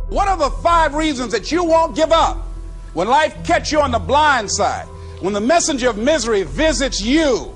What are the 5 reasons that you won't give up when life catches you on the blind side? When the messenger of misery visits you,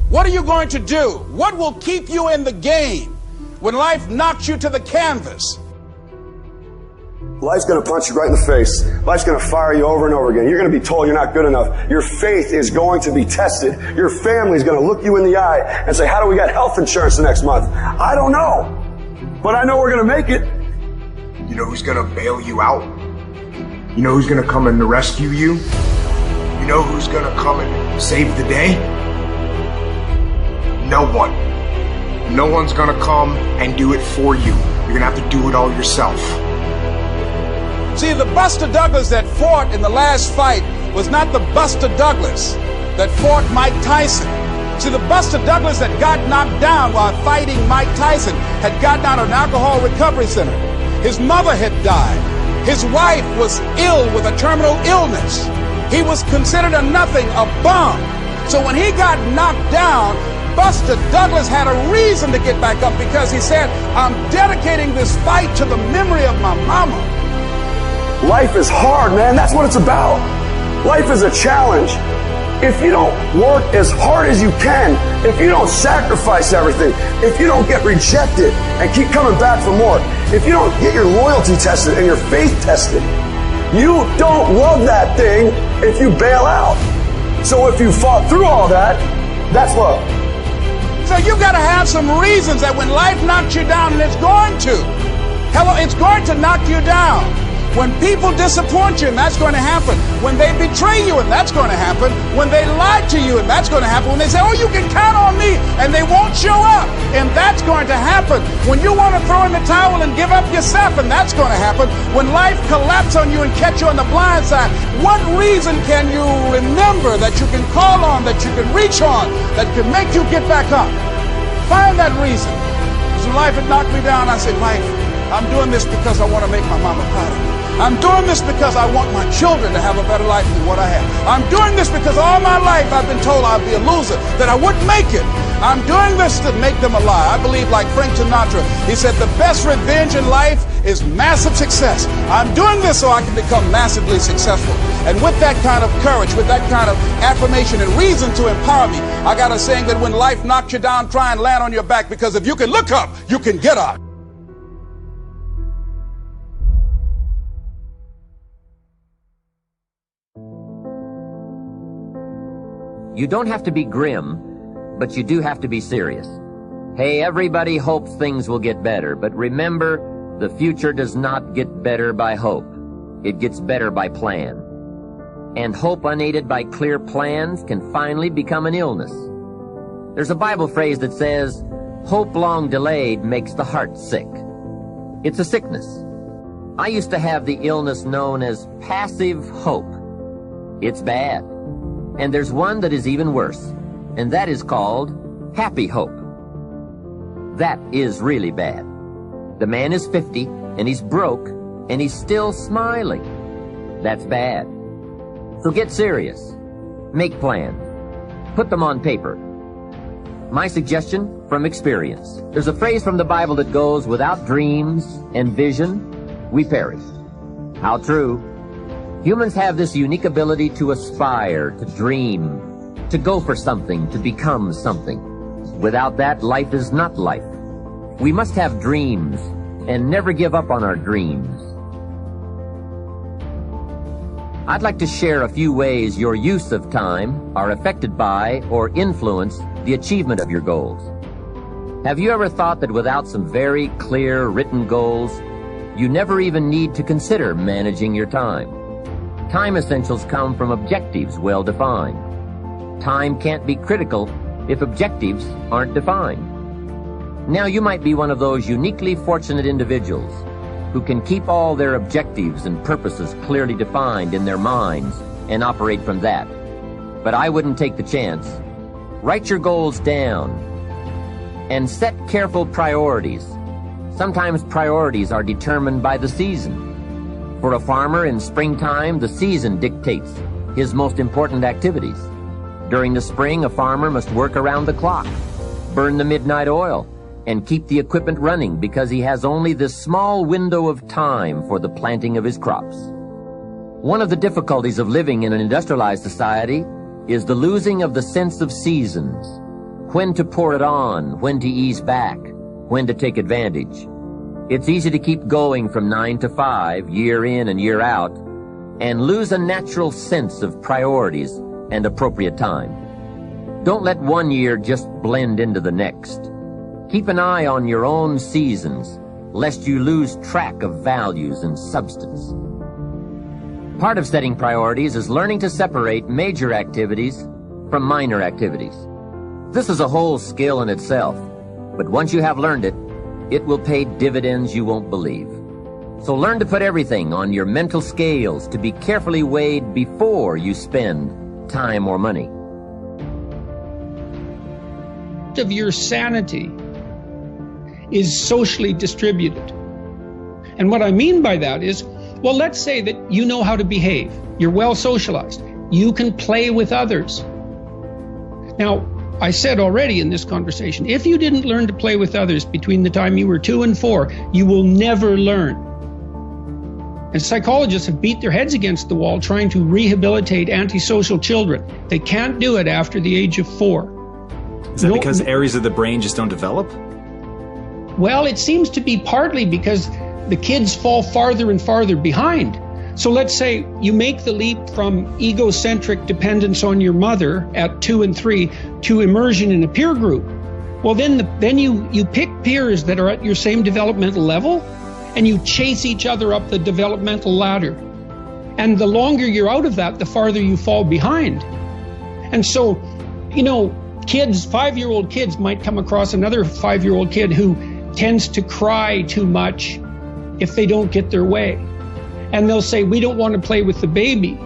what are you going to do? What will keep you in the game when life knocks you to the canvas? Life's going to punch you right in the face. Life's going to fire you over and over again. You're going to be told you're not good enough. Your faith is going to be tested. Your family's going to look you in the eye and say, how do we get health insurance the next month? I don't know. But I know we're going to make it. You know who's going to bail you out? You know who's going to come and rescue you? You know who's going to come and save the day? No one. No one's going to come and do it for you. You're going to have to do it all yourself. See, the Buster Douglas that fought in the last fight was not the Buster Douglas that fought Mike Tyson. See, the Buster Douglas that got knocked down while fighting Mike Tyson had gotten out of an alcohol recovery center. His mother had died. His wife was ill with a terminal illness. He was considered a nothing, a bum. So when he got knocked down, Buster Douglas had a reason to get back up because he said, I'm dedicating this fight to the memory of my mama. Life is hard, man. That's what it's about. Life is a challenge. If you don't work as hard as you can, if you don't sacrifice everything, if you don't get rejected and keep coming back for more, if you don't get your loyalty tested and your faith tested, you don't love that thing if you bail out. So if you fought through all that, that's love. So you got to have some reasons that when life knocks you down, and it's going to. Hello, it's going to knock you down. When people disappoint you, and that's going to happen. When they betray you, and that's going to happen. When they lie to you, and that's going to happen. When they say, oh, you can count on me, and they won't show up, and that's going to happen. When you want to throw in the towel and give up yourself, and that's going to happen. When life collapses on you and catch you on the blind side, what reason can you remember that you can call on, that you can reach on, that can make you get back up? Find that reason. Because when life had knocked me down, I said, life, I'm doing this because I want to make my mama proud of me. I'm doing this because I want my children to have a better life than what I have. I'm doing this because all my life I've been told I'd be a loser, that I wouldn't make it. I'm doing this to make them a lie. I believe like Frank Sinatra, he said the best revenge in life is massive success. I'm doing this so I can become massively successful. And with that kind of courage, with that kind of affirmation and reason to empower me, I got a saying that when life knocks you down, try and land on your back, because if you can look up, you can get up. You don't have to be grim, but you do have to be serious. Hey, everybody hopes things will get better, but remember, the future does not get better by hope. It gets better by plan. And hope unaided by clear plans can finally become an illness. There's a Bible phrase that says, hope long delayed makes the heart sick. It's a sickness. I used to have the illness known as passive hope. It's bad. And there's one that is even worse, and that is called happy hope. That is really bad. The man is 50, and he's broke, and he's still smiling. That's bad. So get serious. Make plans. Put them on paper. My suggestion from experience. There's a phrase from the Bible that goes, without dreams and vision, we perish. How true. Humans have this unique ability to aspire, to dream, to go for something, to become something. Without that, life is not life. We must have dreams and never give up on our dreams. I'd like to share a few ways your use of time are affected by or influence the achievement of your goals. Have you ever thought that without some very clear written goals, you never even need to consider managing your time? Time essentials come from objectives well defined. Time can't be critical if objectives aren't defined. Now you might be one of those uniquely fortunate individuals who can keep all their objectives and purposes clearly defined in their minds and operate from that. But I wouldn't take the chance. Write your goals down and set careful priorities. Sometimes priorities are determined by the season. For a farmer in springtime, the season dictates his most important activities. During the spring, a farmer must work around the clock, burn the midnight oil, and keep the equipment running because he has only this small window of time for the planting of his crops. One of the difficulties of living in an industrialized society is the losing of the sense of seasons. When to pour it on, when to ease back, when to take advantage. It's easy to keep going from 9 to 5, year in and year out, and lose a natural sense of priorities and appropriate time. Don't let one year just blend into the next. Keep an eye on your own seasons, lest you lose track of values and substance. Part of setting priorities is learning to separate major activities from minor activities. This is a whole skill in itself, but once you have learned it, it will pay dividends you won't believe. So learn to put everything on your mental scales to be carefully weighed before you spend time or money. Of your sanity is socially distributed. And what I mean by that is, well, let's say that you know how to behave. You're well socialized. You can play with others. Now, I said already in this conversation, if you didn't learn to play with others between the time you were 2 and 4, you will never learn. And psychologists have beat their heads against the wall trying to rehabilitate antisocial children. They can't do it after the age of 4. Is that because areas of the brain just don't develop? Well, it seems to be partly because the kids fall farther and farther behind. So let's say you make the leap from egocentric dependence on your mother at 2 and 3 to immersion in a peer group. Well, then you pick peers that are at your same developmental level, and you chase each other up the developmental ladder. And the longer you're out of that, the farther you fall behind. And so, kids, 5-year-old kids might come across another 5-year-old kid who tends to cry too much if they don't get their way. And they'll say, we don't want to play with the baby.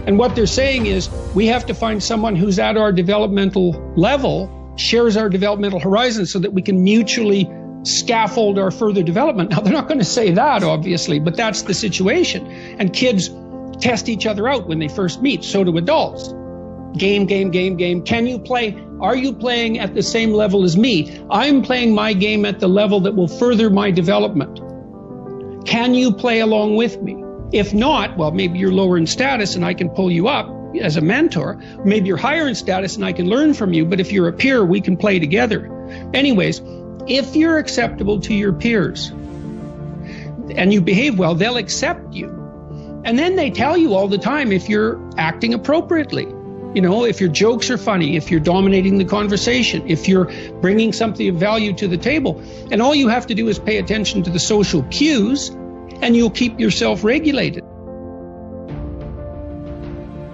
And what they're saying is, we have to find someone who's at our developmental level, shares our developmental horizon, so that we can mutually scaffold our further development. Now, they're not going to say that, obviously, but that's the situation. And kids test each other out when they first meet. So do adults. Game. Can you play? Are you playing at the same level as me? I'm playing my game at the level that will further my development. Can you play along with me? If not, well, maybe you're lower in status and I can pull you up as a mentor. Maybe you're higher in status and I can learn from you. But if you're a peer, we can play together. Anyways, if you're acceptable to your peers and you behave well, they'll accept you. And then they tell you all the time if you're acting appropriately. If your jokes are funny, if you're dominating the conversation, if you're bringing something of value to the table. And all you have to do is pay attention to the social cues, and you'll keep yourself regulated.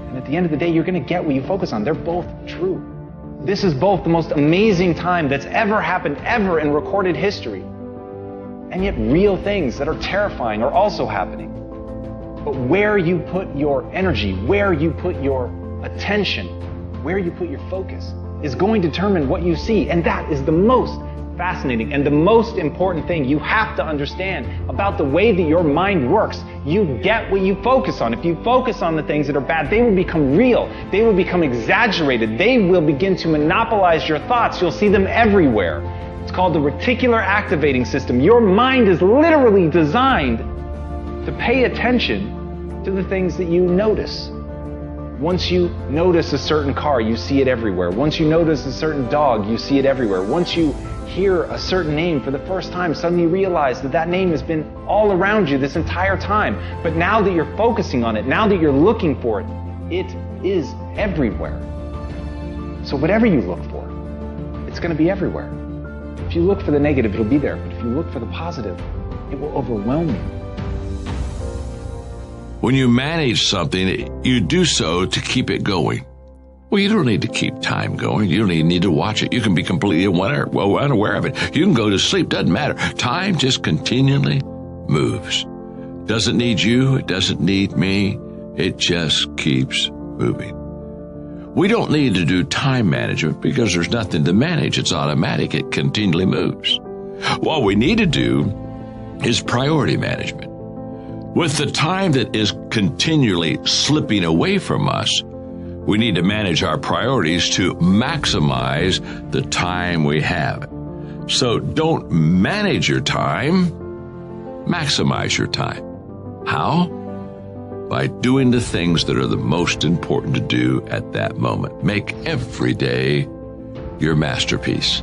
And at the end of the day, you're going to get what you focus on. They're both true. This is both the most amazing time that's ever happened, ever in recorded history. And yet real things that are terrifying are also happening. But where you put your energy, where you put your attention, where you put your focus, is going to determine what you see. And that is the most fascinating and the most important thing you have to understand about the way that your mind works. You get what you focus on. If you focus on the things that are bad, they will become real. They will become exaggerated. They will begin to monopolize your thoughts. You'll see them everywhere. It's called the reticular activating system. Your mind is literally designed to pay attention to the things that you notice. Once you notice a certain car, you see it everywhere. Once you notice a certain dog, you see it everywhere. Once you hear a certain name for the first time, suddenly you realize that that name has been all around you this entire time. But now that you're focusing on it, now that you're looking for it, it is everywhere. So whatever you look for, it's going to be everywhere. If you look for the negative, it'll be there. But if you look for the positive, it will overwhelm you. When you manage something, you do so to keep it going. Well, you don't need to keep time going. You don't even need to watch it. You can be completely unaware of it. You can go to sleep. Doesn't matter. Time just continually moves. Doesn't need you. It doesn't need me. It just keeps moving. We don't need to do time management because there's nothing to manage. It's automatic. It continually moves. What we need to do is priority management. With the time that is continually slipping away from us, we need to manage our priorities to maximize the time we have. So don't manage your time, maximize your time. How? By doing the things that are the most important to do at that moment. Make every day your masterpiece.